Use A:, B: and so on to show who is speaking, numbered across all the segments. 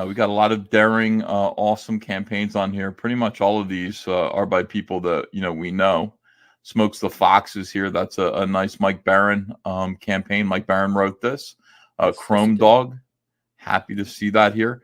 A: We got a lot of daring, awesome campaigns on here. Pretty much all of these are by people that we know. Smokes the Fox is here. That's a nice Mike Barron campaign. Mike Barron wrote this. Chrome Dog, happy to see that here.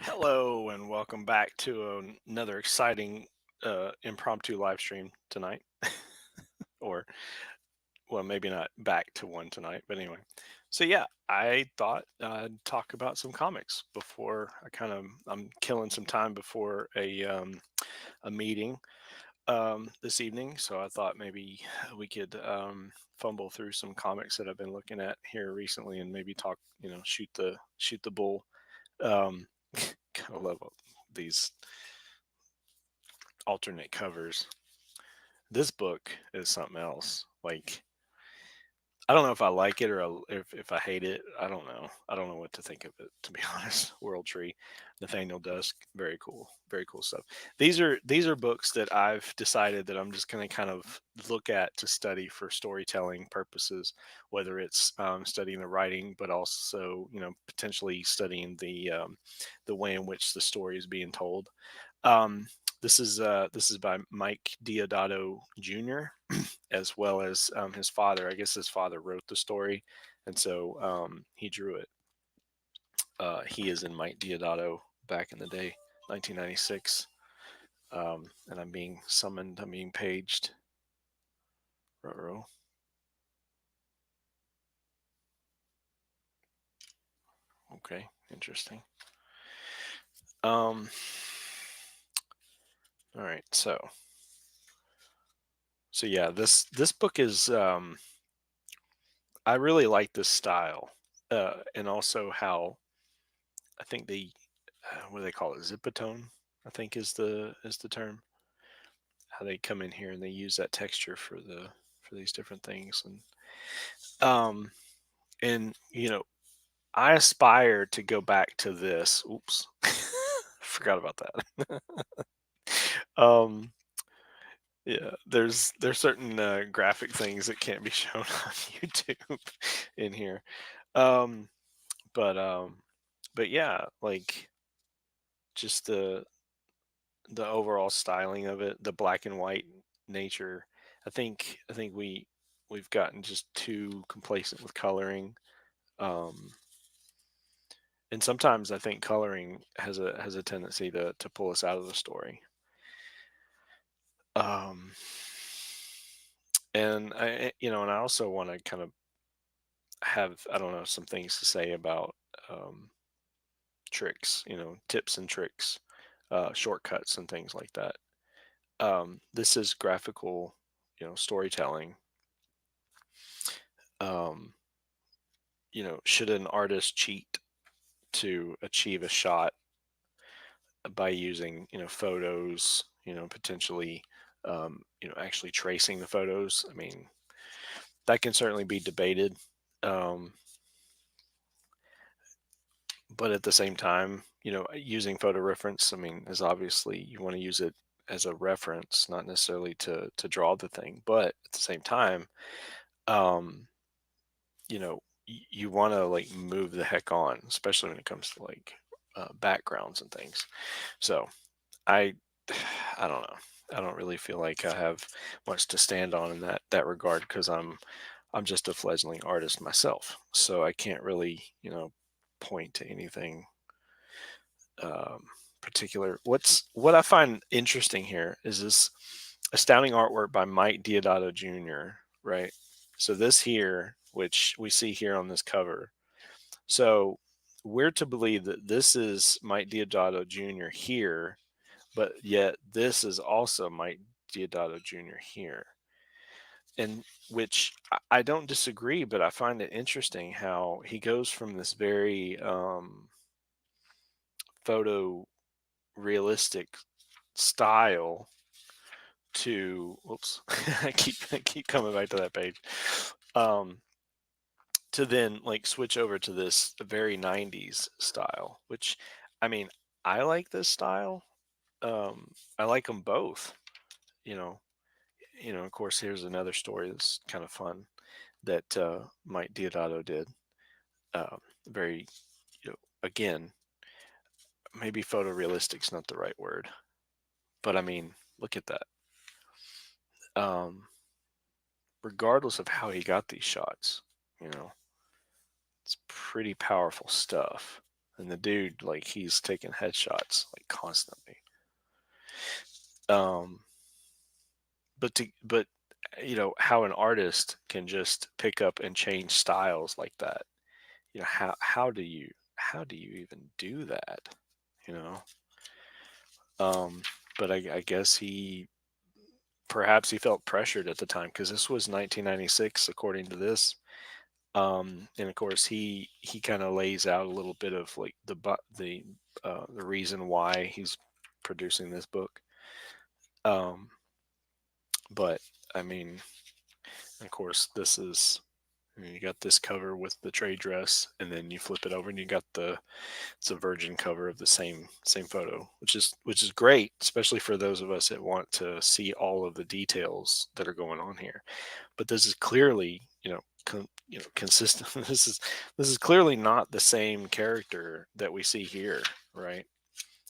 B: Hello and welcome back to another exciting impromptu live stream tonight. Or, well, maybe not back to one tonight, but anyway. So yeah, I thought I'd talk about some comics before I'm killing some time before a meeting this evening. So I thought maybe we could fumble through some comics that I've been looking at here recently and maybe talk, shoot the bull. Kind of love these alternate covers. This book is something else. Like, I don't know if I like it or if I hate it. I don't know. I don't know what to think of it, to be honest. World Tree, Nathaniel Dusk, very cool stuff. These are books that I've decided that I'm just going to kind of look at to study for storytelling purposes, whether it's studying the writing, but also potentially studying the way in which the story is being told. This is by Mike Deodato Jr. as well as his father. I guess his father wrote the story, and so he drew it. He is in Mike Deodato back in the day, 1996. And I'm being summoned. I'm being paged. Ruh-roh. Okay, interesting. All right, so So yeah, this book is I really like this style, and also how I think they what do they call it? Zipatone, I think is the term. How they come in here and they use that texture for these different things, um and I aspire to go back to this. Oops, forgot about that. um Yeah, there's certain graphic things that can't be shown on YouTube in here. Um, but yeah, like just the overall styling of it, the black and white nature. I think we've gotten just too complacent with coloring. Um, and sometimes I think coloring has a tendency to pull us out of the story. Um, and and I also want to kind of have, I don't know, some things to say about um, tricks, tips and tricks, shortcuts and things like that. This is graphical, storytelling. Um, should an artist cheat to achieve a shot by using, photos, potentially, actually tracing the photos? I mean, that can certainly be debated. Um, but at the same time, using photo reference, I mean, is obviously you want to use it as a reference, not necessarily to draw the thing. But at the same time, um, you want to like move the heck on, especially when it comes to like backgrounds and things. So I, I don't know. I don't really feel like I have much to stand on in that regard because I'm just a fledgling artist myself, so I can't really point to anything um, particular. What I find interesting here is this astounding artwork by Mike Diodato Jr. Right. So this here, which we see here on this cover. So we're to believe that this is Mike Diodato Jr. here, but yet this is also Mike Diodato Jr. here. And which I don't disagree, but I find it interesting how he goes from this very photo realistic style to whoops I keep coming back to that page, um to then like switch over to this very 90s style, which I mean, I like this style. I like them both, you know. Of course, here's another story that's kind of fun that Mike Diodato did. Very, again, maybe photorealistic's not the right word, but I mean, look at that. um Regardless of how he got these shots, you know, it's pretty powerful stuff. And the dude, like, he's taking headshots like constantly. Um, but how an artist can just pick up and change styles like that. How do you even do that? You know. Um, but I guess perhaps he felt pressured at the time because this was 1996, according to this. And of course, he kind of lays out a little bit of like the reason why he's producing this book. Um, but I mean, of course, this is you got this cover with the trade dress, and then you flip it over, and you got it's a virgin cover of the same photo, which is great, especially for those of us that want to see all of the details that are going on here. But this is clearly, consistent. This is clearly not the same character that we see here, right?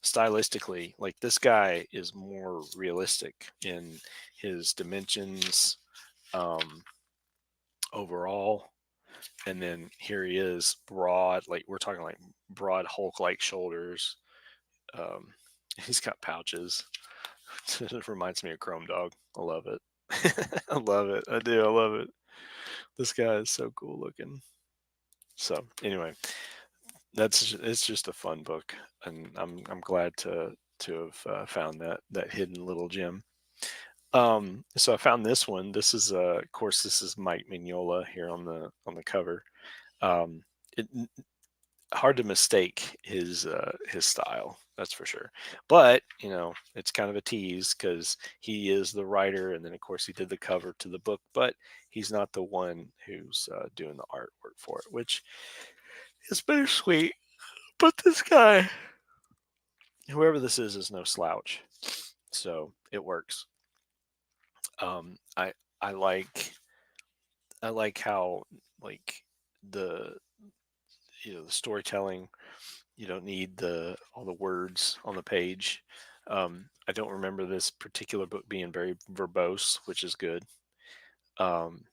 B: Stylistically, like this guy is more realistic in his dimensions, um, overall. And then here he is, broad, like we're talking like broad Hulk-like shoulders. Um, he's got pouches. It reminds me of Chrome Dog. I love it. I love it. I do. I love it. This guy is so cool looking. So anyway, it's just a fun book, and I'm glad to have found that hidden little gem. So I found this one. This is, of course, this is Mike Mignola here on the cover. Um, it, hard to mistake his style, that's for sure. But it's kind of a tease because he is the writer, and then of course he did the cover to the book, but he's not the one who's doing the artwork for it, which is bittersweet. But this guy, whoever this is no slouch, so it works. Um, I I like I like how, like, the the storytelling. You don't need the all the words on the page. I don't remember this particular book being very verbose, which is good. Um,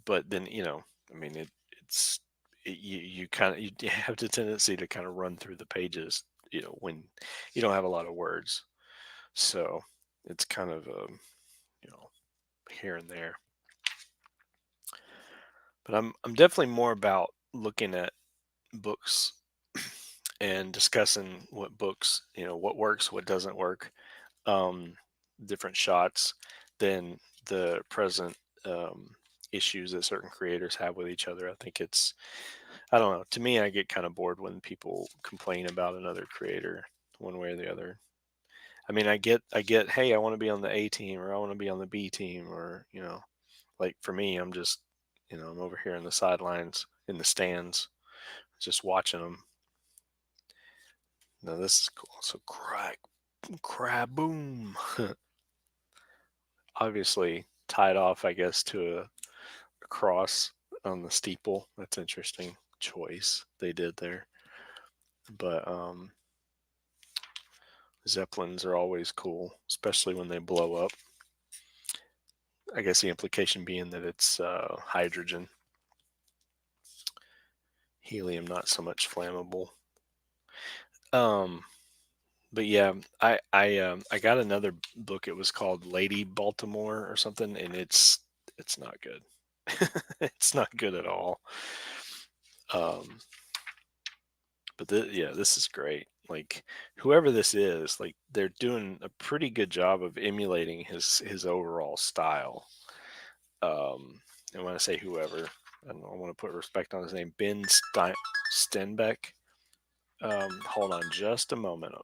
B: but then I mean, you kind of you have the tendency to kind of run through the pages, when you don't have a lot of words. So it's kind of you know here and there. But I'm definitely more about looking at books and discussing what books, what works, what doesn't work, um, different shots than the present um, issues that certain creators have with each other. I think I don't know. To me, I get kind of bored when people complain about another creator one way or the other. I mean, I get, hey, I want to be on the A team, or I want to be on the B team, or like for me, I'm just, I'm over here in the sidelines, in the stands, just watching them. No, this is cool. So crab, boom. Obviously tied off, I guess, to a cross on the steeple. That's interesting choice they did there. But zeppelins are always cool, especially when they blow up. I guess the implication being that it's hydrogen, helium, not so much flammable. Um, but yeah, I got another book. It was called Lady Baltimore or something, and it's not good. It's not good at all. Um, but yeah, this is great. Like, whoever this is, like, they're doing a pretty good job of emulating his overall style. And when I say whoever, I want to put respect on his name, Stenbeck. Hold on just a moment.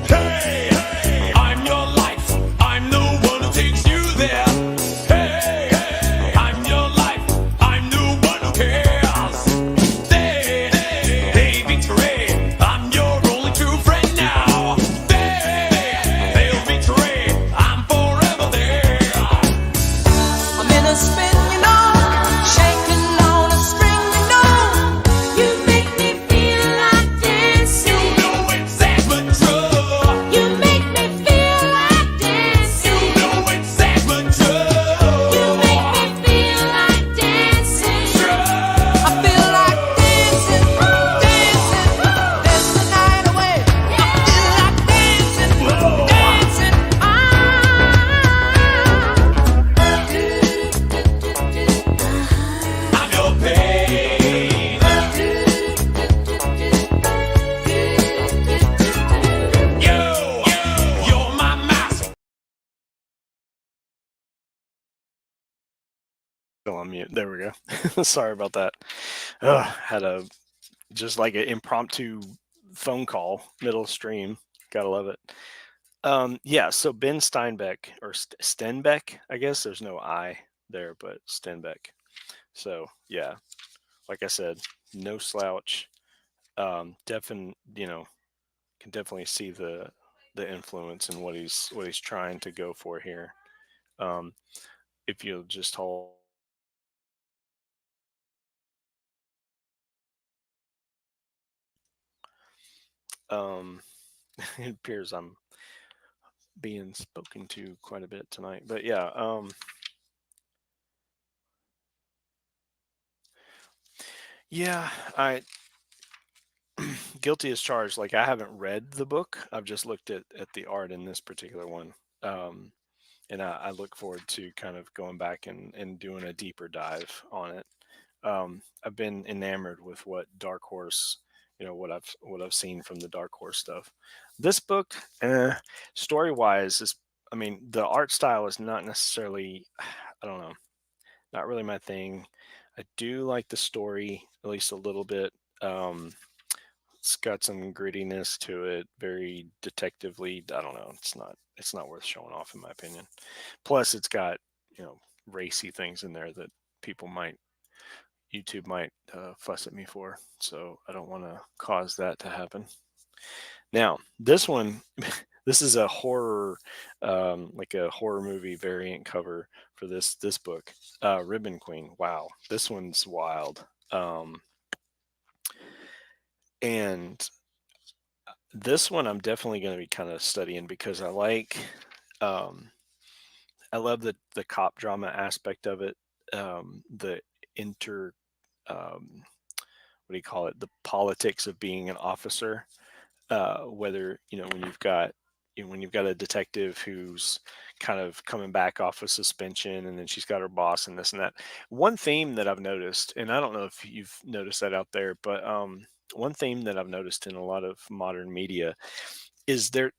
C: Hey, I'm your life. I'm the one who takes you there. Hey, I'm your life. I'm the one who cares. Hey, victory. I'm your only true friend now. Hey, victory. I'm forever there.
D: I'm in a spin, shaking on a string, you make me feel like dancing.
C: You know it's sad but true.
D: You make me feel like dancing.
C: You know it's sad but true.
D: You make me feel like dancing.
C: True.
D: I feel like dancing, dance the night away. I feel like dancing, dancing.
C: I'm your pain. You're my master.
B: Still on mute. There we go. Sorry about that. Had a just like an impromptu phone call middle stream. Gotta love it. Yeah. So Ben Steinbeck, or Stenbeck, I guess there's no I there, but Stenbeck. So yeah, like I said, no slouch. Definitely, can definitely see the influence and what he's trying to go for here. Um, if you'll just hold. Um, it appears I'm being spoken to quite a bit tonight, but yeah. Yeah, I guilty as charged. Like, I haven't read the book. I've just looked at the art in this particular one. And I look forward to kind of going back and doing a deeper dive on it. I've been enamored with what Dark Horse, what I've seen from the Dark Horse stuff. This book, story wise, is, I mean, the art style is not necessarily, I don't know, not really my thing. I do like the story at least a little bit. It's got some grittiness to it, very detectively. I don't know. It's not worth showing off in my opinion. Plus, it's got racy things in there that people might YouTube might fuss at me for. So I don't want to cause that to happen. Now, this one, this is a horror, like a horror movie variant cover for this book, Ribbon Queen. Wow, this one's wild. And this one I'm definitely going to be kind of studying because um, I love the cop drama aspect of it. The inter what do you call it? The politics of being an officer. Whether when you've got a detective who's kind of coming back off of suspension, and then she's got her boss and this and that. One theme that I've noticed, and I don't know if you've noticed that out there, but one theme that I've noticed in a lot of modern media is there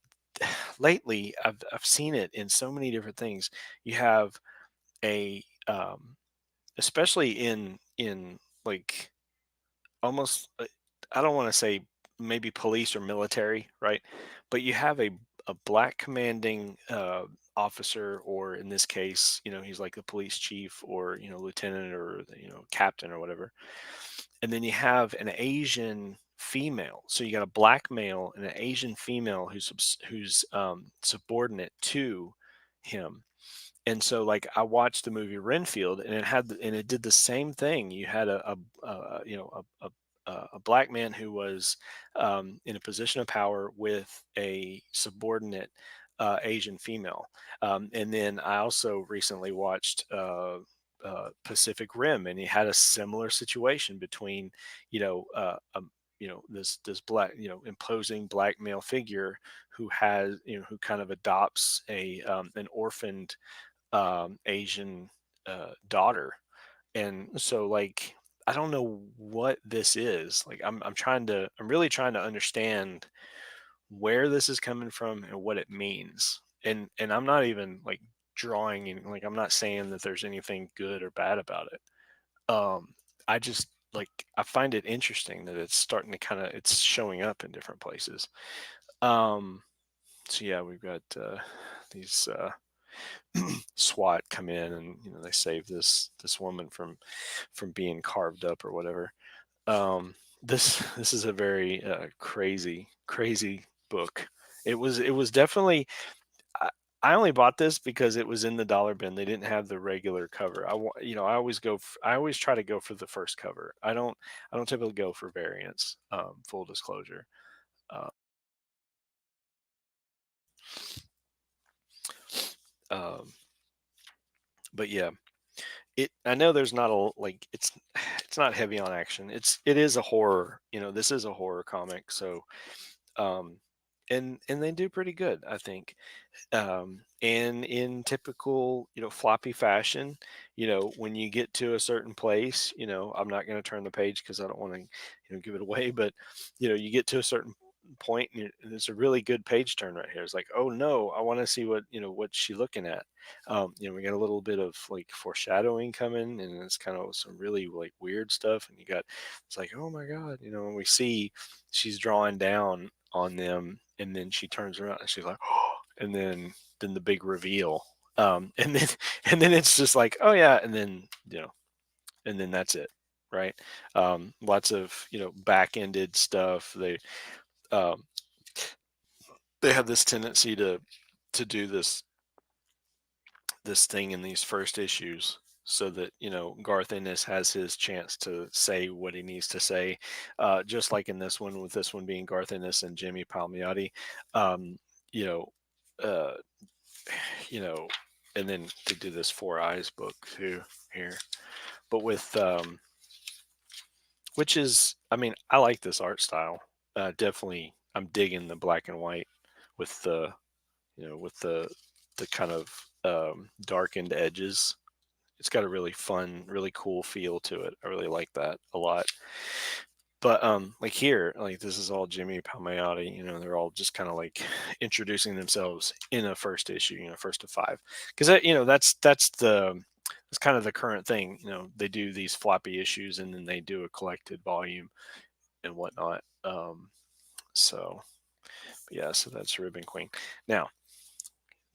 B: lately I've seen it in so many different things. You have a especially in like almost I don't want to say maybe police or military, right? But you have a black commanding officer, or in this case, he's like the police chief, or lieutenant, or captain or whatever. And then you have an Asian female. So you got a black male and an Asian female who's subordinate to him. And so, like, I watched the movie Renfield, and it did the same thing. You had a black man who was in a position of power with a subordinate Asian female. And then I also recently watched Pacific Rim, and he had a similar situation between, this black, imposing black male figure who has, who kind of adopts an orphaned Asian daughter. And so, like, I don't know what this is. Like, I'm really trying to understand where this is coming from and what it means. And I'm not even like drawing in, like, I'm not saying that there's anything good or bad about it. I just, like, I find it interesting that it's starting to kind of, it's showing up in different places. So yeah, we've got these SWAT come in, and they save this woman from being carved up or whatever. This is a very crazy book. It was definitely. I only bought this because it was in the dollar bin. They didn't have the regular cover. I always I always try to go for the first cover. I don't typically go for variants. Full disclosure. Uh, um, but yeah, I know there's not a like it's not heavy on action. It is a horror. This is a horror comic, so um, and they do pretty good, I think. And in typical floppy fashion, when you get to a certain place, I'm not going to turn the page because I don't want to give it away, but you get to a certain point, and it's a really good page turn right here. It's like, oh no, I want to see what's she looking at. We got a little bit of like foreshadowing coming, and it's kind of some really like weird stuff, and it's like, oh my god, and we see she's drawing down on them, and then she turns around and she's like, oh, and then the big reveal, and then and then it's just like, oh yeah, and then and then that's it, right? Lots of back-ended stuff. Um, they have this tendency to do this thing in these first issues so that Garth Ennis has his chance to say what he needs to say, just like in this one, with this one being Garth Ennis and Jimmy Palmiotti. um, you know uh, you know and then to do this Four Eyes book too here, but with which is, I mean, I like this art style. Definitely I'm digging the black and white with the with the kind of darkened edges. It's got a really fun, really cool feel to it. I really like that a lot. But like here, like this is all Jimmy Palmiotti. They're all just kind of like introducing themselves in a first issue. First of 5, because that's kind of the current thing. They do these floppy issues and then they do a collected volume and whatnot. So yeah, so that's Ribbon Queen. Now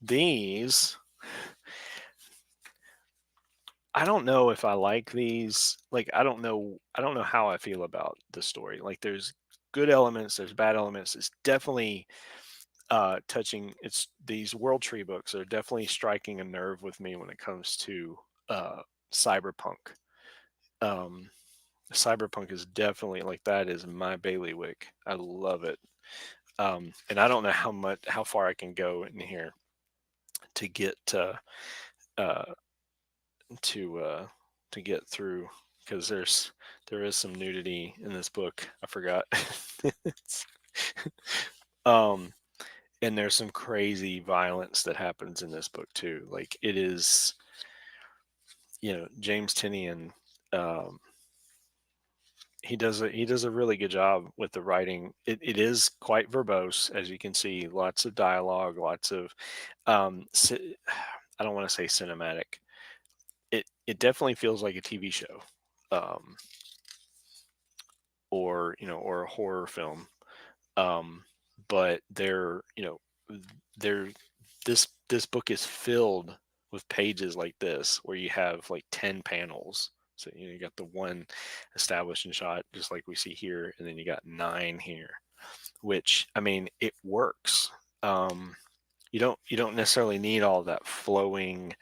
B: these, I don't know if I like these. Like, I don't know how I feel about the story. Like, there's good elements, there's bad elements. It's definitely touching. It's these World Tree books are definitely striking a nerve with me when it comes to cyberpunk. Um, cyberpunk is definitely, like, that is my bailiwick. I love it. And I don't know how far I can go in here to get uh, to get through, because there is some nudity in this book. I forgot. um and there's some crazy violence that happens in this book too. Like, it is, James Tinian, he does a really good job with the writing. It is quite verbose, as you can see. Lots of dialogue, lots of I don't want to say cinematic. It definitely feels like a TV show, um, or or a horror film. But they're this book is filled with pages like this, where you have like 10 panels. So you got the one establishing shot, just like we see here, and then you got 9 here, which, I mean, it works. You don't necessarily need all that flowing,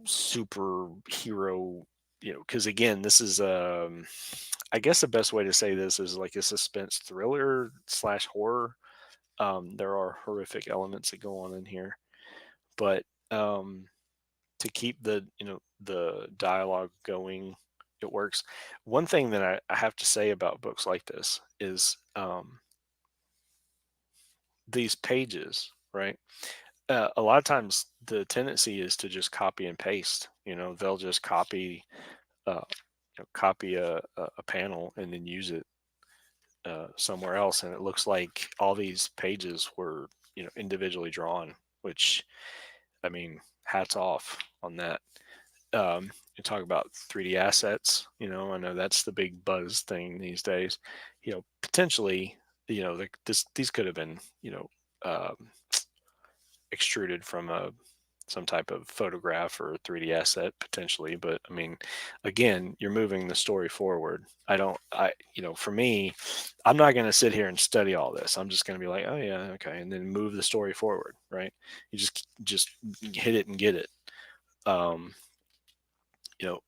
B: superhero, because again, this is I guess the best way to say this is like a suspense thriller / horror. There are horrific elements that go on in here, but to keep the dialogue going, it works. One thing that I have to say about books like this is these pages, right? A lot of times the tendency is to just copy and paste. They'll just copy a panel and then use it somewhere else, and it looks like all these pages were individually drawn, which, I mean, hats off on that. You talk about 3D assets. I know that's the big buzz thing these days. Potentially, these could have been um, extruded from some type of photograph or 3D asset potentially. But I mean, again, you're moving the story forward. For me, I'm not going to sit here and study all this. I'm just going to be like, oh yeah, okay, and then move the story forward, right? You just hit it and get it.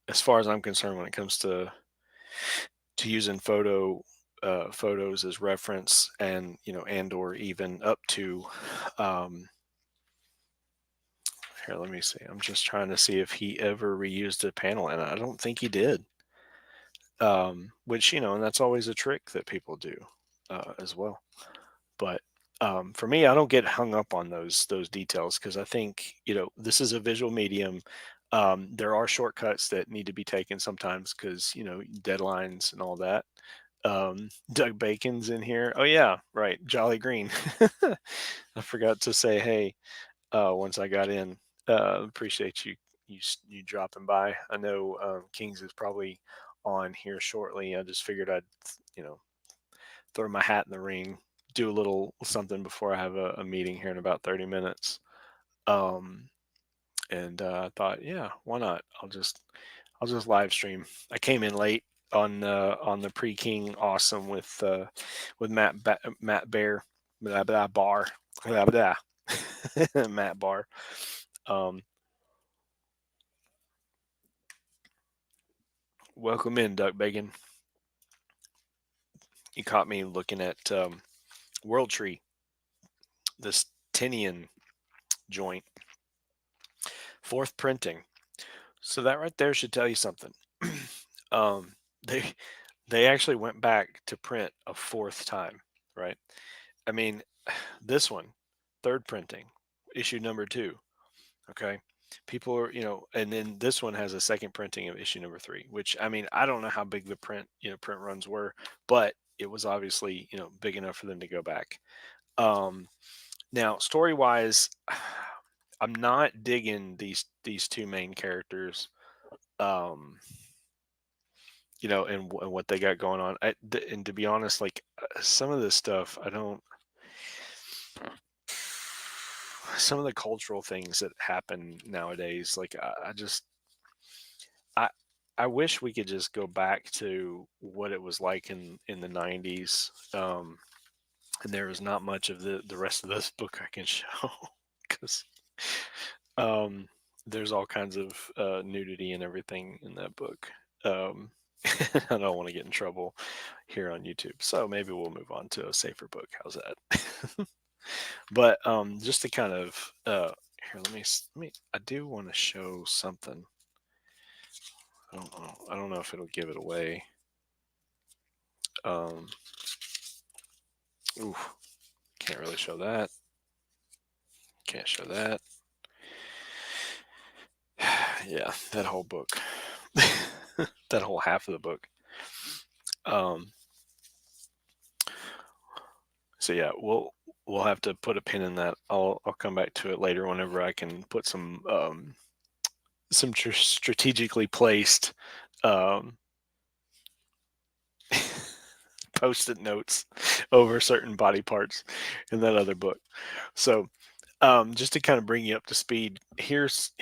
B: As far as I'm concerned, when it comes to using photos as reference, and and or even up to here, let me see. I'm just trying to see if he ever reused a panel, and I don't think he did. Which, and that's always a trick that people do as well. But for me, I don't get hung up on those details, because I think this is a visual medium. There are shortcuts that need to be taken sometimes, because deadlines and all that. Doug Bacon's in here. Oh yeah, right, Jolly Green. I forgot to say hey once I got in. Appreciate you dropping by. I know Kings is probably on here shortly. I just figured I'd throw my hat in the ring, do a little something before I have a meeting here in about 30 minutes. And I thought, yeah, why not? I'll just live stream. I came in late on the pre-King Awesome with Matt Bear, blah, blah, bar, blah, blah. Matt Barr. Welcome in, Duck Bacon. You caught me looking at World Tree, this Tinian joint, 4th printing. So that right there should tell you something. um, they actually went back to print a 4th time, right? I mean, this one, 3rd printing, issue number 2. Okay. People are, and then this one has a 2nd printing of issue number 3, which, I mean, I don't know how big the print runs were, but it was obviously, big enough for them to go back. Now, story wise, I'm not digging these 2 main characters, and what they got going on. And to be honest, like some of this stuff, some of the cultural things that happen nowadays, like I wish we could just go back to what it was like in the 90s. And there is not much of the rest of this book I can show because there's all kinds of nudity and everything in that book. I don't want to get in trouble here on YouTube, so maybe we'll move on to a safer book. How's that? But just to kind of here, let me. I do want to show something. I don't know if it'll give it away. Ooh, can't really show that. Can't show that. Yeah, that whole book. That whole half of the book. So yeah, we'll have to put a pin in that. I'll come back to it later whenever I can put some strategically placed post-it notes over certain body parts in that other book. So just to kind of bring you up to speed, here soon,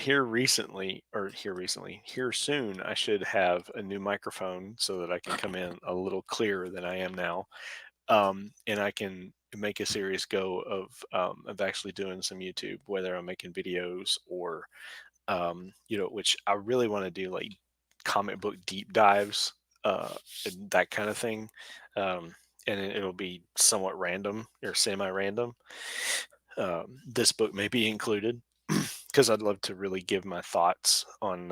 B: I should have a new microphone so that I can come in a little clearer than I am now. And I can make a serious go of actually doing some YouTube, whether I'm making videos or, which I really want to do, like comic book deep dives, and that kind of thing. And it'll be somewhat random or semi-random. This book may be included because I'd love to really give my thoughts on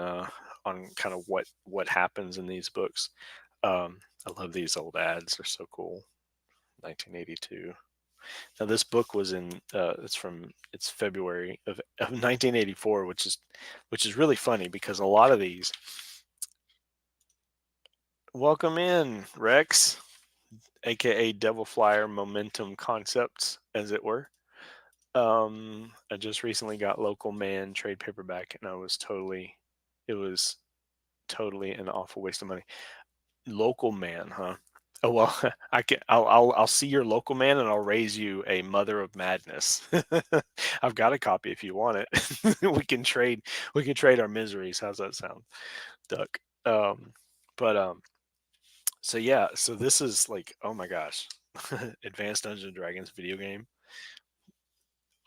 B: kind of what happens in these books. I love these old ads; they're so cool. 1982. Now this book was it's February of 1984, which is really funny because a lot of these. Welcome in, Rex, aka Devil Flyer Momentum Concepts, as it were. I just recently got Local Man trade paperback, and it was totally an awful waste of money. Local Man, huh? Oh well, I'll see your Local Man, and I'll raise you a Mother of Madness. I've got a copy if you want it. we can trade our miseries. How's that sound, Duck? So yeah, so this is like, oh my gosh, Advanced Dungeons and Dragons video game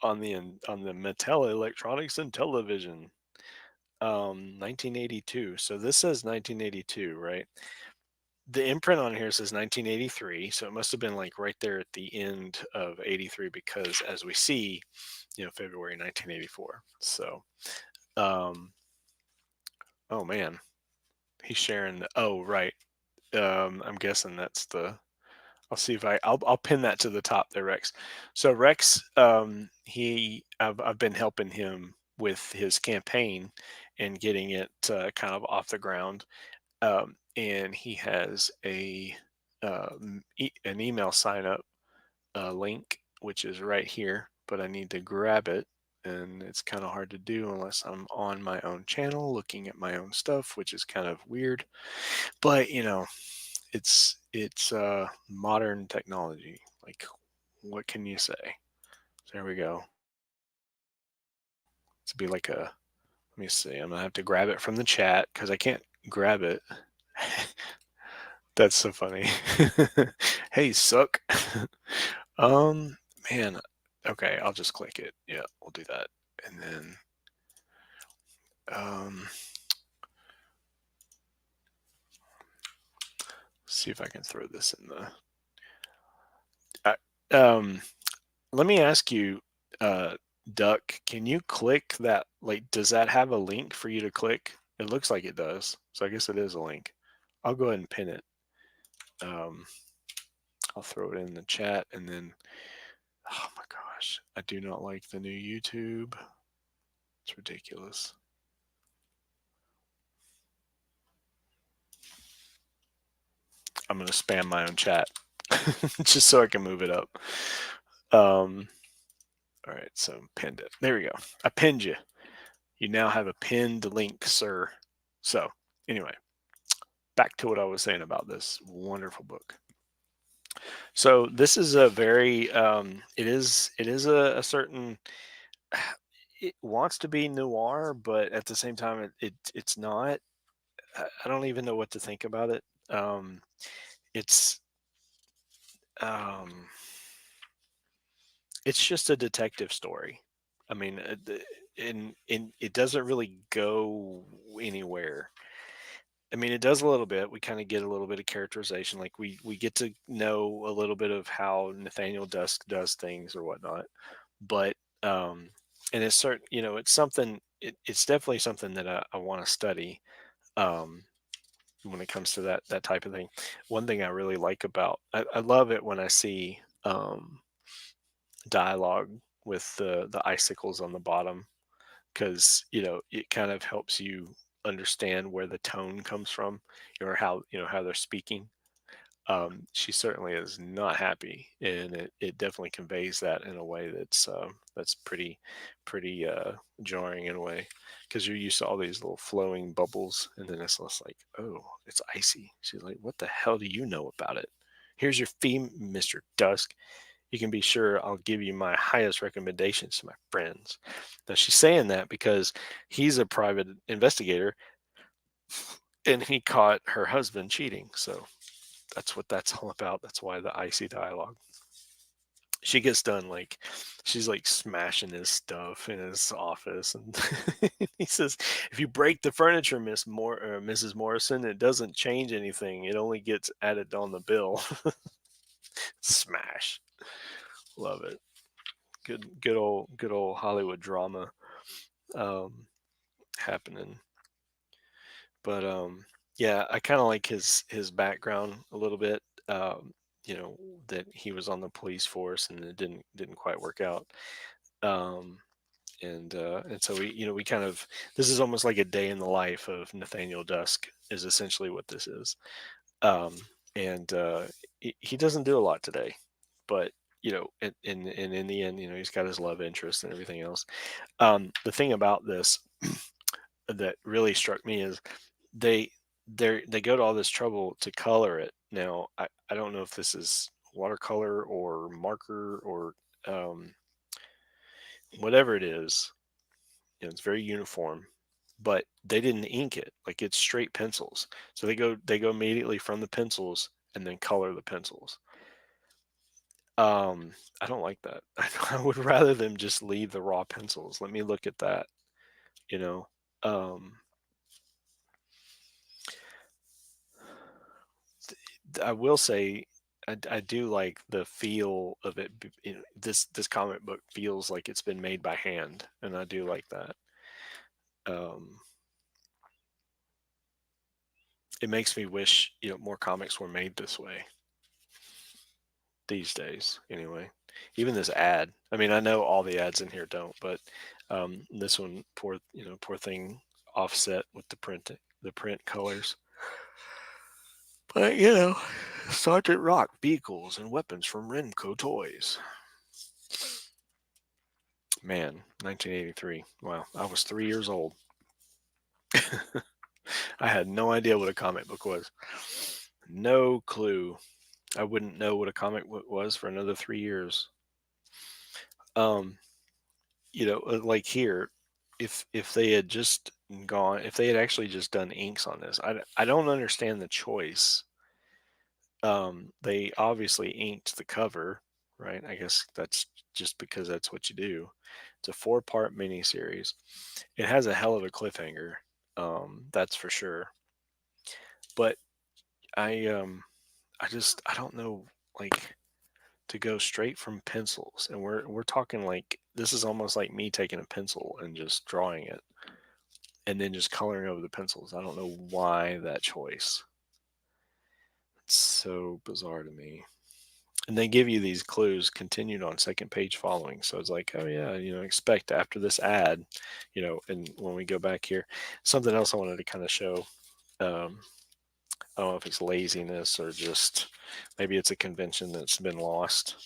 B: on the Mattel Electronics and Television, 1982. So this says 1982, right? The imprint on here says 1983, so it must have been like right there at the end of 83 because, as we see, February 1984. So, oh man, he's sharing. Oh right. I'm guessing that's the. I'll see if I'll pin that to the top there, Rex. So Rex, I've been helping him with his campaign and getting it kind of off the ground. And he has an email sign up link, which is right here, but I need to grab it, and it's kind of hard to do unless I'm on my own channel looking at my own stuff, which is kind of weird. But it's modern technology. Like, what can you say? So there we go. It's be like let me see. I'm gonna have to grab it from the chat because I can't grab it. That's so funny. Hey, suck. Man, okay, I'll just click it. Yeah, we'll do that. And then see if I can throw this in the let me ask you, Duck, can you click that? Like, does that have a link for you to click? It looks like it does. So I guess it is a link. I'll go ahead and pin it. I'll throw it in the chat and then, oh my gosh, I do not like the new YouTube. It's ridiculous. I'm going to spam my own chat just so I can move it up. All right, so pinned it. There we go. I pinned you. You now have a pinned link, sir. So anyway, back to what I was saying about this wonderful book. So this is a very, it is a certain, it wants to be noir, but at the same time, it's not. I don't even know what to think about it. It's, um, it's just a detective story. I mean, and it doesn't really go anywhere. I mean, it does a little bit. We kind of get a little bit of characterization, like we get to know a little bit of how Nathaniel Dusk does things or whatnot. But and it's certain, it's something. It's definitely something that I want to study um, when it comes to that type of thing. One thing I really like about I love it when I see dialogue with the icicles on the bottom because it kind of helps you understand where the tone comes from or how how they're speaking. She certainly is not happy, and it definitely conveys that in a way that's pretty jarring in a way because you're used to all these little flowing bubbles, and then it's less like, oh, it's icy. She's like, what the hell do you know about it? Here's your fee, Mr. Dusk. You can be sure I'll give you my highest recommendations to my friends. Now she's saying that because he's a private investigator and he caught her husband cheating. So that's what that's all about. That's why the icy dialogue. She gets done like she's like smashing his stuff in his office, and he says, "If you break the furniture, Mrs. Morrison, it doesn't change anything. It only gets added on the bill." Smash. Love it. Good old Hollywood drama happening. But yeah, I kind of like his background a little bit. That he was on the police force and it didn't quite work out. And so we kind of, this is almost like a day in the life of Nathaniel Dusk is essentially what this is. Um, and he doesn't do a lot today, but in the end, he's got his love interest and everything else. The thing about this that really struck me is they they go to all this trouble to color it. Now I don't know if this is watercolor or marker or um, whatever it is. It's very uniform, but they didn't ink it. Like it's straight pencils. So they go immediately from the pencils and then color the pencils. I don't like that. I would rather them just leave the raw pencils. Let me look at that. You know. Um, I will say I do like the feel of it. This comic book feels like it's been made by hand, and I do like that. Um, it makes me wish more comics were made this way these days. Anyway, even this ad. I mean, I know all the ads in here don't, but this one, poor thing, offset with the print colors. But Sergeant Rock vehicles and weapons from Remco Toys. Man, 1983. Wow, I was 3 years old. I had no idea what a comic book was. No clue. I wouldn't know what a comic book was for another 3 years. Like here, if they had just if they had actually just done inks on this, I don't understand the choice. They obviously inked the cover, right? I guess that's just because that's what you do. It's a 4-part miniseries. It has a hell of a cliffhanger, that's for sure. But I don't know, like, to go straight from pencils, and we're talking like this is almost like me taking a pencil and just drawing it, and then just coloring over the pencils. I don't know why that choice. It's so bizarre to me. And they give you these clues continued on second page following. So it's like, oh yeah, expect after this ad, and when we go back here, something else I wanted to kind of show. Um, I don't know if it's laziness or just maybe it's a convention that's been lost.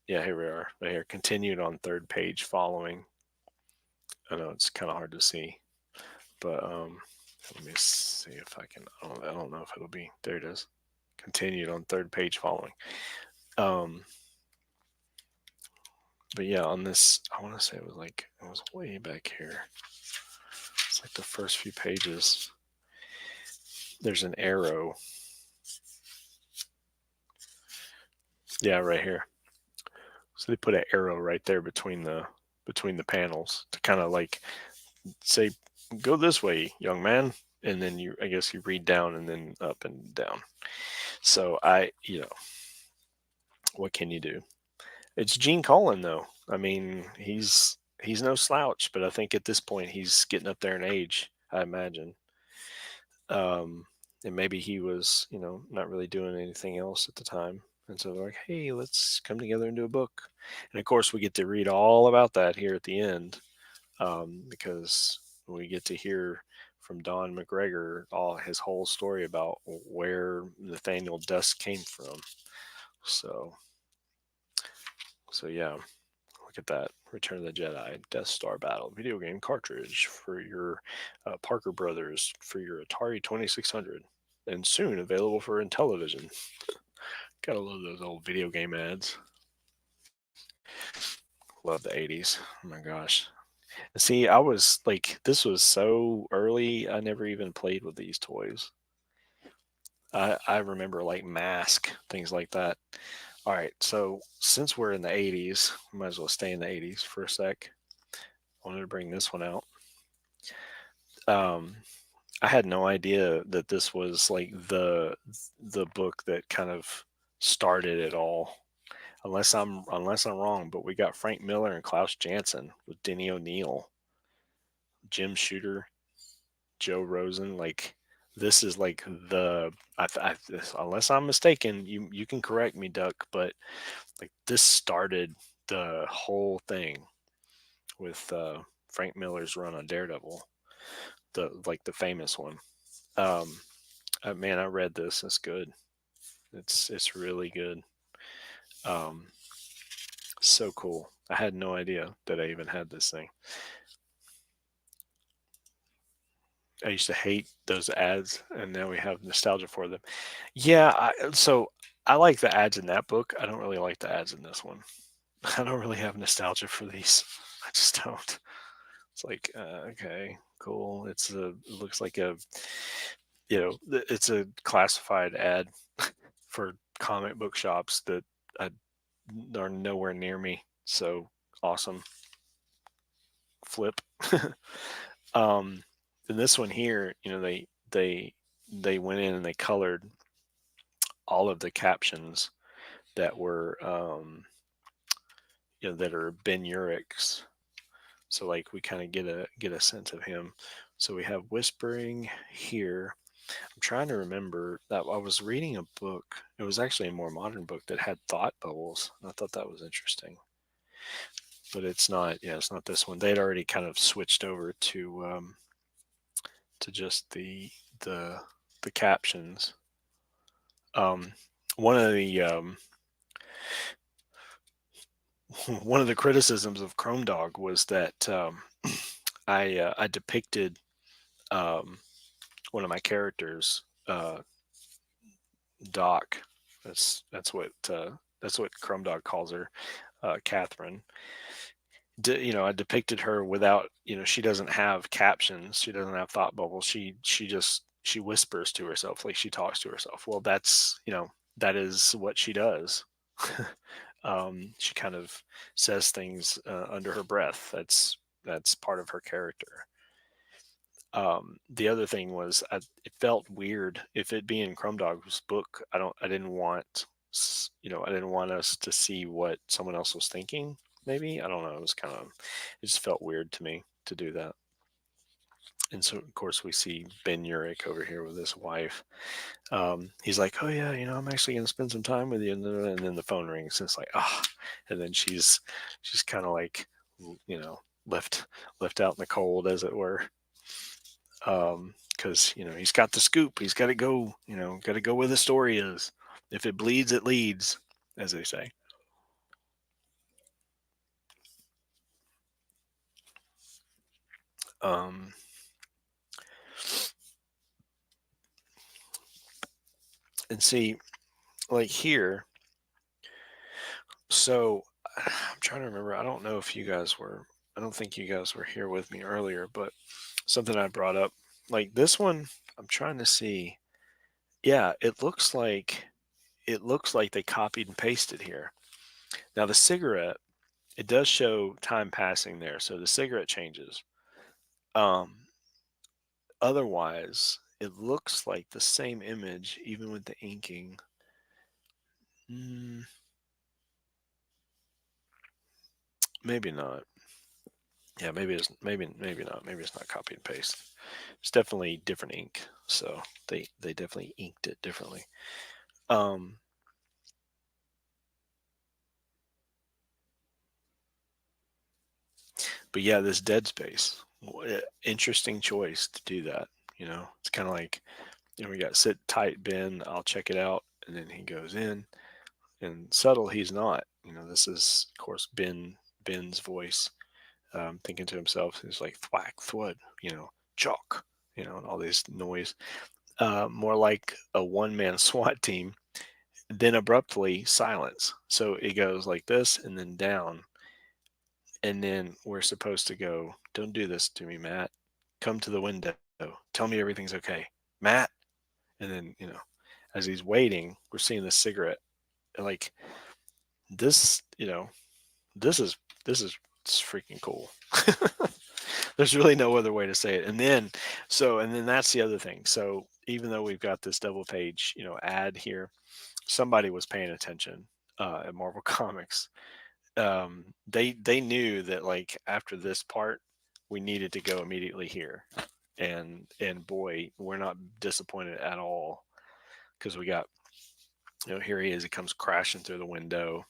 B: Yeah, here we are, right here. Continued on third page following. I know it's kind of hard to see, but let me see if I can. I don't know if it'll be. There it is. Continued on third page following. But yeah, on this, I want to say it was way back here. It's like the first few pages. There's an arrow. Yeah, right here. So they put an arrow right there between the panels to kind of like say, go this way, young man. And then I guess you read down and then up and down. So what can you do? It's Gene Colan though. I mean, he's no slouch, but I think at this point he's getting up there in age, I imagine. And maybe he was, not really doing anything else at the time. And so they're like, hey, let's come together and do a book. And of course, we get to read all about that here at the end, because we get to hear from Don McGregor all his whole story about where Nathaniel Dusk came from. So yeah, look at that. Return of the Jedi, Death Star Battle, video game cartridge for your Parker Brothers for your Atari 2600, and soon available for Intellivision. Gotta love those old video game ads. Love the 80s. Oh my gosh. See, I was like, this was so early, I never even played with these toys. I remember like Mask, things like that. All right, so since we're in the 80s, we might as well stay in the 80s for a sec. I wanted to bring this one out. I had no idea that this was like the book that kind of started it all. Unless I'm wrong, but we got Frank Miller and Klaus Janson with Denny O'Neil, Jim Shooter, Joe Rosen. Like, this is like unless I'm mistaken, you can correct me, Duck, but like this started the whole thing with Frank Miller's run on Daredevil, the famous one. Man, I read this. It's good. It's really good. So cool. I had no idea that I even had this thing. I used to hate those ads, and now we have nostalgia for them. Yeah, so I like the ads in that book. I don't really like the ads in this one. I don't really have nostalgia for these. I just don't. It's like, okay, cool. It looks like it's a classified ad for comic book shops that are nowhere near me. So awesome. Flip. And this one here, they went in and they colored all of the captions that were that are Ben Urich's. So like we kind of get a sense of him. So we have whispering here. I'm trying to remember that I was reading a book. It was actually a more modern book that had thought bubbles. I thought that was interesting. But it's not this one. They'd already kind of switched over to just the captions. One of the criticisms of Chrome Dog was that I depicted one of my characters, Doc. That's what Chrome Dog calls her, Catherine. I depicted her without, she doesn't have captions. She doesn't have thought bubbles. She whispers to herself, like she talks to herself. Well, that's, that is what she does. She kind of says things under her breath. That's part of her character. The other thing was, it felt weird if it being Chrome Dog's book. I didn't want, I didn't want us to see what someone else was thinking. Maybe, I don't know. It just felt weird to me to do that. And so, of course, we see Ben Urich over here with his wife. He's like, "Oh yeah, I'm actually going to spend some time with you," and then the phone rings. And it's like, ah, and then she's kind of like, left out in the cold, as it were. Because he's got the scoop. He's got to go. Got to go where the story is. If it bleeds, it leads, as they say. And see, like here. So I'm trying to remember. I don't know if you guys were. I don't think you guys were here with me earlier, but something I brought up, like this one, I'm trying to see. Yeah, it looks like they copied and pasted here. Now the cigarette, it does show time passing there, so the cigarette changes. Otherwise, it looks like the same image, even with the inking. Maybe not. Yeah, maybe it's maybe not. Maybe it's not copy and paste. It's definitely different ink, so they definitely inked it differently. But yeah, this dead space, interesting choice to do that. It's kind of like, we got sit tight, Ben. I'll check it out, and then he goes in, and subtle, he's not. This is, of course, Ben's voice, thinking to himself. He's like thwack, thwud, chalk, and all this noise. More like a one-man SWAT team. Then abruptly silence. So it goes like this and then down. And then we're supposed to go, "Don't do this to me, Matt. Come to the window. Tell me everything's okay, Matt." And then, as he's waiting, we're seeing the cigarette. And like this, this is it's freaking cool. There's really no other way to say it. And then that's the other thing. So even though we've got this double page, ad here, somebody was paying attention at Marvel Comics. They knew that, like, after this part, we needed to go immediately here, and boy, we're not disappointed at all, because we got, here he is. He comes crashing through the window,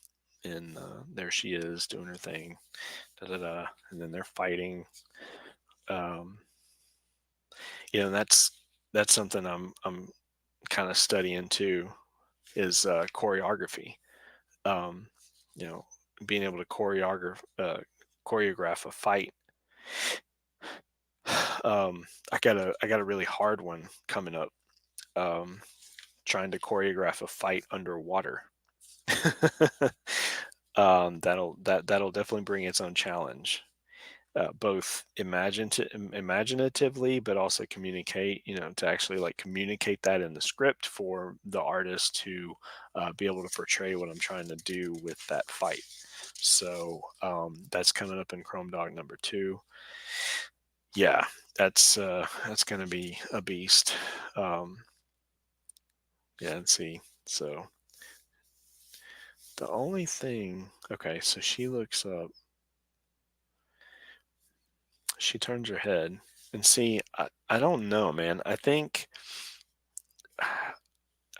B: and there she is doing her thing, and then they're fighting. That's something I'm kind of studying too, is choreography. Being able to choreograph a fight. I got a really hard one coming up. Trying to choreograph a fight underwater. That'll definitely bring its own challenge. Both imaginatively, but also communicate, to actually like communicate that in the script for the artist to be able to portray what I'm trying to do with that fight. So that's coming up in Chrome Dog number 2. Yeah, that's going to be a beast. Yeah, let's see. So the only thing, okay, so she looks up. She turns her head and see, I don't know, man. I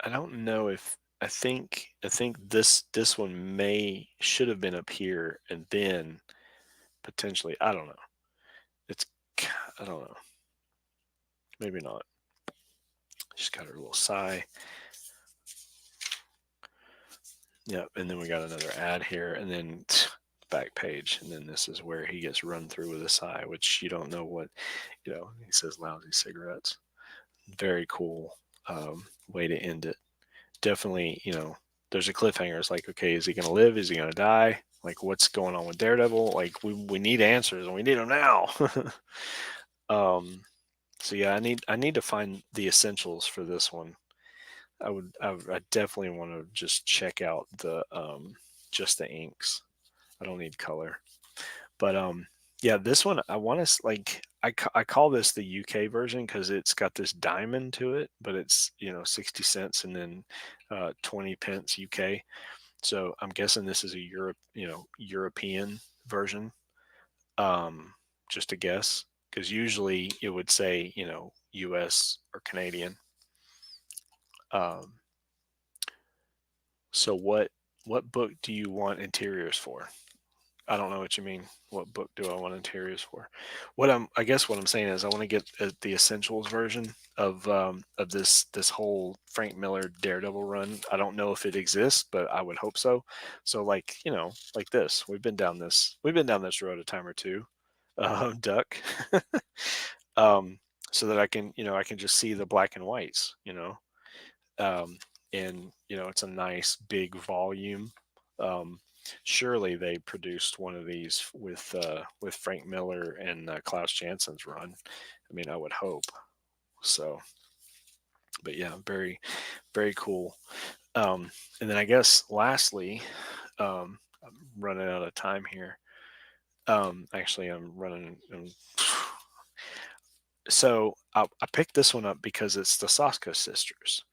B: don't know if I think this one should have been up here, and then potentially, I don't know. I don't know. Maybe not. She's got her little sigh. Yeah, and then we got another ad here, and then back page, and then this is where he gets run through with a sigh, which you don't know what, he says lousy cigarettes. Very cool way to end it. Definitely, there's a cliffhanger. It's like, okay, is he going to live? Is he going to die? Like, what's going on with Daredevil? Like, we need answers, and we need them now. So yeah, I need to find the essentials for this one. I definitely want to just check out the just the inks. I don't need color. But yeah, this one I want to like I call this the UK version because it's got this diamond to it, but it's 60 cents and then 20 pence UK. So I'm guessing this is a European version. Just a guess, because usually it would say US or Canadian. Um, so what book do you want interiors for? I don't know what you mean. What book do I want interiors for? I guess what I'm saying is I want to get the essentials version of this whole Frank Miller Daredevil run. I don't know if it exists, but I would hope so. So like like this, we've been down this road a time or two, Duck, um, so that I can just see the black and whites, um, and it's a nice big volume. Um, Surely they produced one of these with Frank Miller and Klaus Jansen's run. I mean, I would hope so. But yeah, very very cool. And then I guess lastly, I'm running out of time here. Actually, I'm running. So I picked this one up because it's the Saska sisters,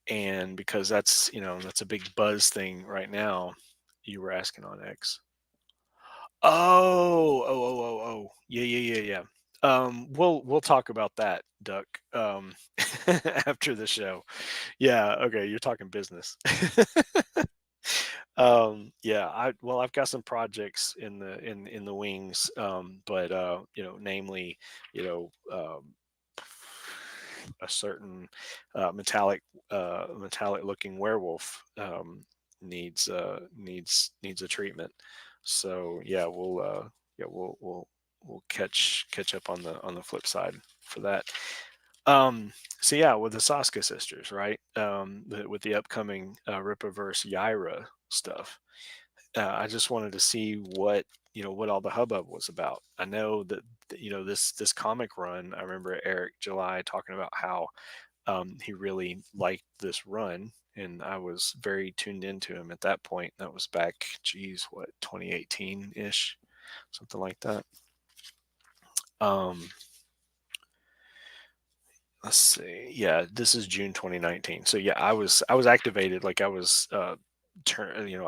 B: and because that's a big buzz thing right now. You were asking on X. Oh. Yeah, yeah, yeah, yeah. We'll talk about that, Duck, after the show. Yeah, okay, you're talking business. Yeah, I've got some projects in the wings, but namely, you know, a certain metallic looking werewolf needs a treatment. So yeah, we'll catch up on the flip side for that. So yeah, with the Saska sisters, right? With the upcoming Rippaverse Yaira stuff, I just wanted to see what all the hubbub was about. I know that this comic run. I remember Eric July talking about how he really liked this run, and I was very tuned into him at that point. That was back, geez, what, 2018 ish, something like that. Let's see. Yeah, this is June 2019. So yeah, I was activated. Like I was I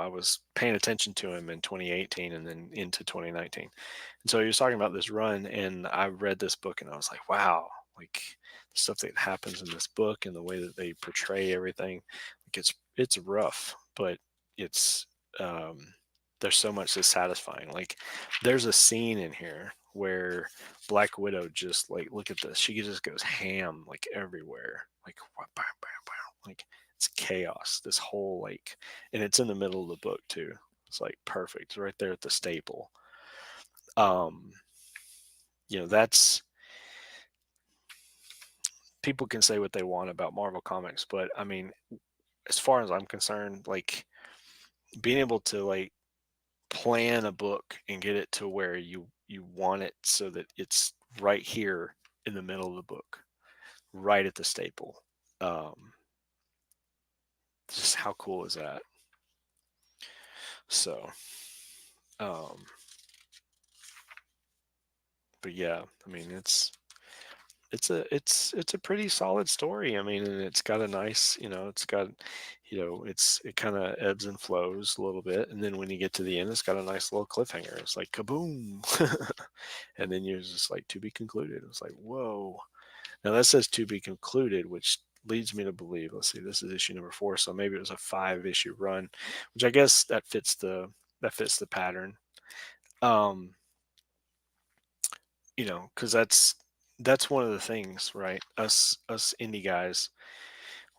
B: was paying attention to him in 2018 and then into 2019. And so he was talking about this run, and I read this book and I was like, wow, like the stuff that happens in this book and the way that they portray everything, like it's rough, but it's there's so much that's satisfying. Like there's a scene in here where Black Widow just like, look at this, she just goes ham like everywhere, like like it's chaos. This whole like, and it's in the middle of the book too. It's like perfect, right there at the staple. That's, people can say what they want about Marvel Comics, but I mean, as far as I'm concerned, like being able to like plan a book and get it to where you want it so that it's right here in the middle of the book, right at the staple. Just how cool is that? So, but yeah, I mean, it's a pretty solid story. I mean, and it's got a nice, it kind of ebbs and flows a little bit, and then when you get to the end, it's got a nice little cliffhanger. It's like kaboom, and then you're just like, to be concluded. It's like, whoa. Now that says to be concluded, which leads me to believe. Let's see, this is issue number 4, so maybe it was a 5-issue run, which I guess that fits the pattern. Because that's one of the things, right? Us indie guys,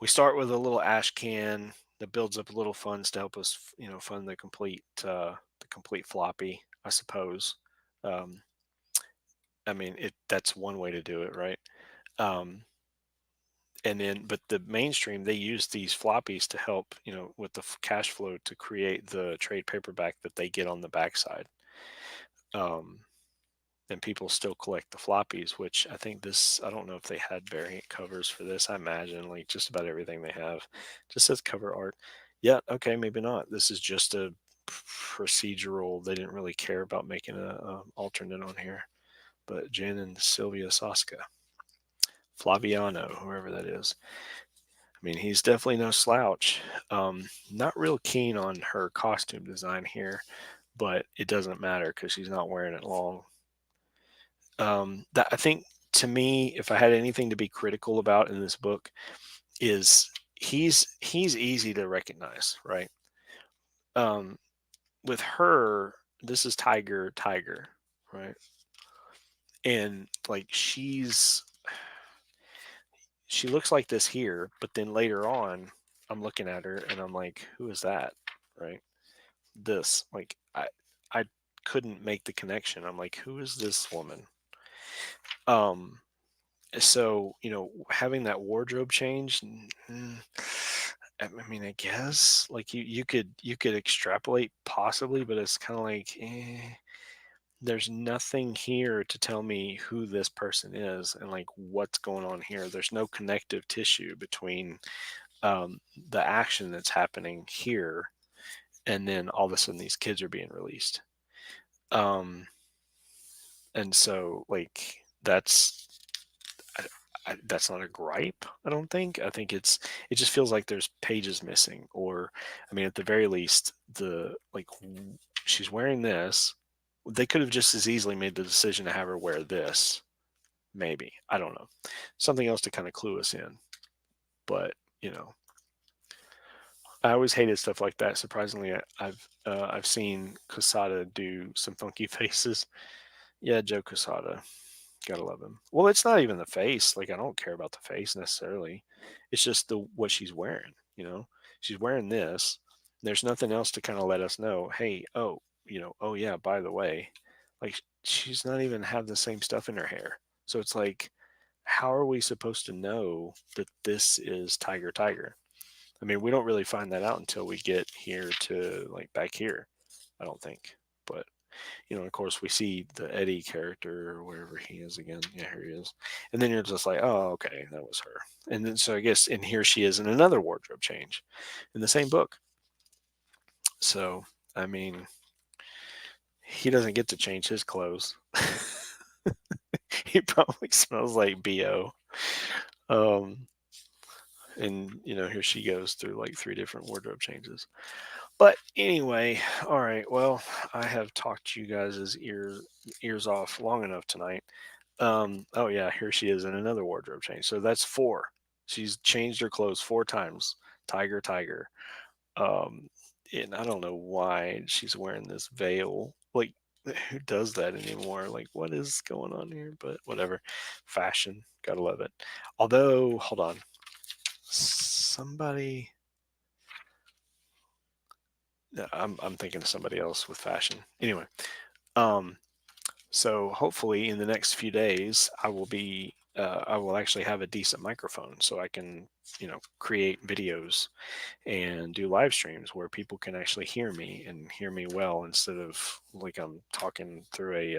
B: we start with a little ash can that builds up little funds to help us, fund the complete floppy, I suppose. I mean, that's one way to do it, right? And then, but the mainstream, they use these floppies to help, with the cash flow to create the trade paperback that they get on the backside. And people still collect the floppies, which I think I don't know if they had variant covers for this. I imagine like just about everything they have just says cover art. Yeah, okay, maybe not. This is just a procedural. They didn't really care about making a alternate on here. But Jen and Sylvia Soska, Flaviano, whoever that is. I mean, he's definitely no slouch. Not real keen on her costume design here, but it doesn't matter because she's not wearing it long. That I think, to me, if I had anything to be critical about in this book, is he's easy to recognize, right? With her, this is Tiger, right? And like she looks like this here, but then later on, I'm looking at her and I'm like, who is that, right? This, like, I couldn't make the connection. I'm like, who is this woman? So having that wardrobe change, I mean, I guess like you could extrapolate possibly, but it's kind of like, there's nothing here to tell me who this person is and like what's going on here. There's no connective tissue between the action that's happening here, and then all of a sudden these kids are being released. And so like that's not a gripe. I don't think. I think it just feels like there's pages missing, or I mean, at the very least, she's wearing this. They could have just as easily made the decision to have her wear this. Maybe, I don't know, something else to kind of clue us in. But I always hated stuff like that. Surprisingly, I've seen Quesada do some funky faces. Yeah, Joe Quesada. Gotta love him. Well, it's not even the face. Like, I don't care about the face necessarily. It's just what she's wearing. She's wearing this. There's nothing else to kind of let us know. Hey, oh yeah. By the way, like she's not even have the same stuff in her hair. So it's like, how are we supposed to know that this is Tiger? I mean, we don't really find that out until we get here to like back here. I don't think, but. Of course, we see the Eddie character or wherever he is again. Yeah, here he is. And then you're just like, oh, okay, that was her. And then so I guess, and here she is in another wardrobe change in the same book. So, I mean, he doesn't get to change his clothes. He probably smells like BO. And, here she goes through like 3 different wardrobe changes. But anyway, all right. Well, I have talked you guys' ears off long enough tonight. Oh yeah, here she is in another wardrobe change. So that's 4. She's changed her clothes 4 times. Tiger. And I don't know why she's wearing this veil. Like, who does that anymore? Like, what is going on here? But whatever. Fashion, gotta love it. Although, hold on. Somebody. I'm thinking of somebody else with fashion. Anyway, so hopefully in the next few days, I will actually have a decent microphone so I can, create videos and do live streams where people can actually hear me and hear me well, instead of like I'm talking through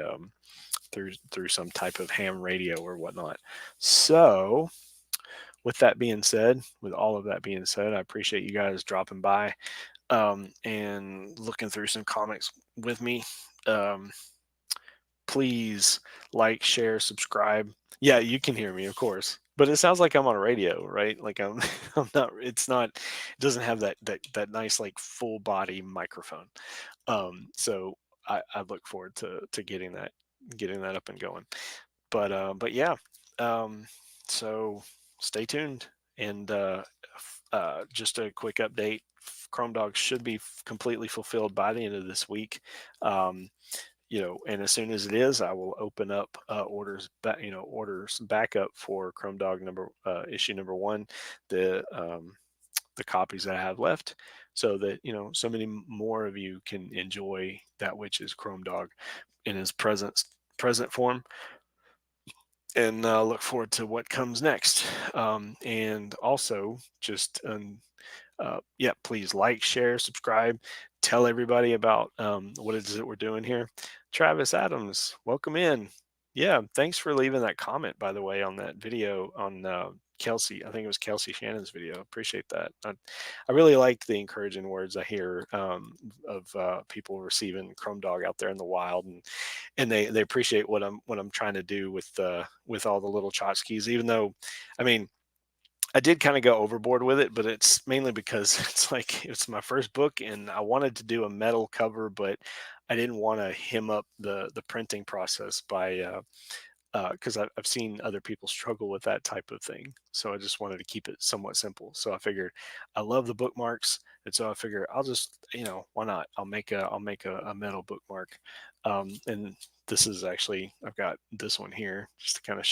B: through some type of ham radio or whatnot. So with all of that being said, I appreciate you guys dropping by. And looking through some comics with me. Please like, share, subscribe. Yeah, you can hear me, of course, but it sounds like I'm on a radio, right? Like I'm not. It doesn't have that nice like full body microphone. So I look forward to getting that up and going. But yeah. So stay tuned, and just a quick update. Chrome Dog should be completely fulfilled by the end of this week. And as soon as it is, I will open up orders back up for Chrome Dog issue number 1, the copies that I have left, so that so many more of you can enjoy that which is Chrome Dog in his present form. And look forward to what comes next. And also just please like, share, subscribe, tell everybody about what it is that we're doing here. Travis Adams, welcome in. Yeah, thanks for leaving that comment, by the way, on that video on Kelsey. I think it was Kelsey Shannon's video. Appreciate that. I really like the encouraging words I hear of people receiving Chrome Dog out there in the wild, and they appreciate what I'm trying to do with all the little tchotchkes. Even though, I mean, I did kind of go overboard with it, but it's mainly because it's my first book and I wanted to do a metal cover, but I didn't want to hem up the printing process by because I've seen other people struggle with that type of thing. So I just wanted to keep it somewhat simple. So I figured I love the bookmarks, and so I figure I'll just, why not? I'll make a metal bookmark. And this is actually, I've got this one here just to kind of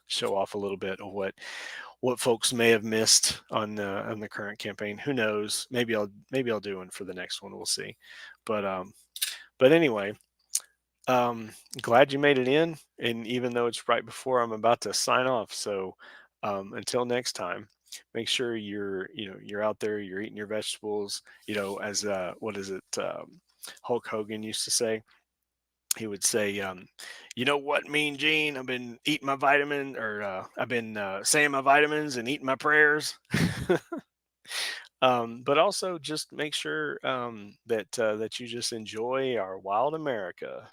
B: show off a little bit of what folks may have missed on the current campaign. Who knows? Maybe I'll do one for the next one. We'll see. But anyway, glad you made it in. And even though it's right before I'm about to sign off, so until next time, make sure you're out there, you're eating your vegetables. As what is it? Hulk Hogan used to say. He would say, you know what, Mean Gene? I've been eating my vitamin, or I've been saying my vitamins and eating my prayers. But also just make sure that you just enjoy our wild America.